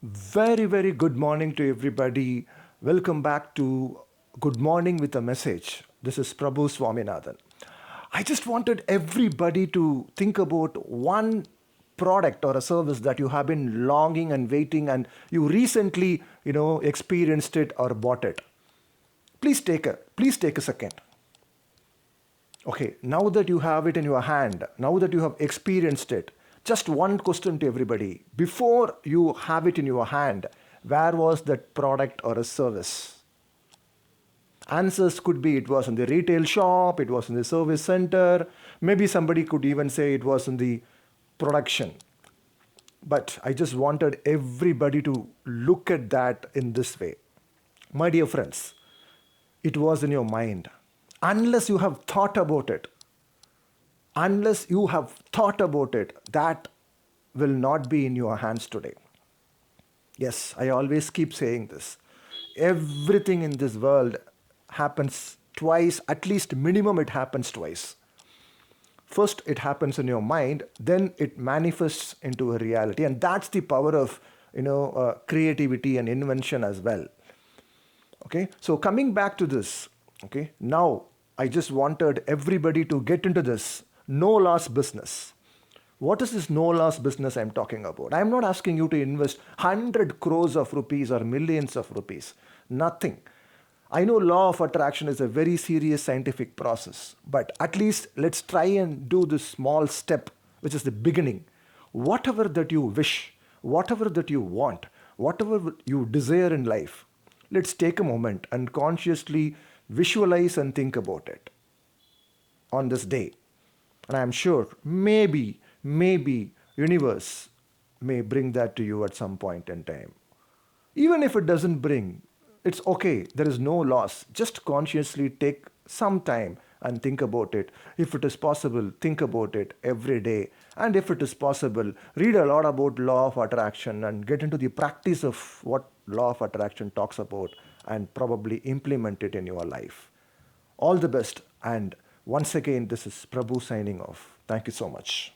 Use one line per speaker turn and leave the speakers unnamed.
Very, very good morning to everybody. Welcome back to Good Morning with a Message. This is Prabhu Swaminathan. I just wanted everybody to think about one product or a service that you have been longing and waiting and you recently, experienced it or bought it. Please take a second. Okay, now that you have it in your hand, now that you have experienced it, just one question to everybody. Before you have it in your hand, where was that product or a service? Answers could be it was in the retail shop, it was in the service center, maybe somebody could even say it was in the production. But I just wanted everybody to look at that in this way. My dear friends, it was in your mind. Unless you have thought about it, that will not be in your hands today. Yes, I always keep saying this. Everything in this world happens twice, at least minimum it happens twice. First, it happens in your mind, then it manifests into a reality, and that's the power of creativity and invention as well. Okay, so coming back to this, okay, now I just wanted everybody to get into this no loss business. What is this no loss business I'm talking about? I'm not asking you to invest 100 crores of rupees or millions of rupees. Nothing. I know law of attraction is a very serious scientific process, but at least let's try and do this small step, which is the beginning. Whatever that you wish, whatever that you want, whatever you desire in life, let's take a moment and consciously visualize and think about it on this day. And I'm sure maybe universe may bring that to you at some point in time. Even if it doesn't bring, it's okay. There is no loss. Just consciously take some time and think about it. If it is possible, think about it every day. And if it is possible, read a lot about law of attraction and get into the practice of what law of attraction talks about and probably implement it in your life. All the best. And once again, this is Prabhu signing off. Thank you so much.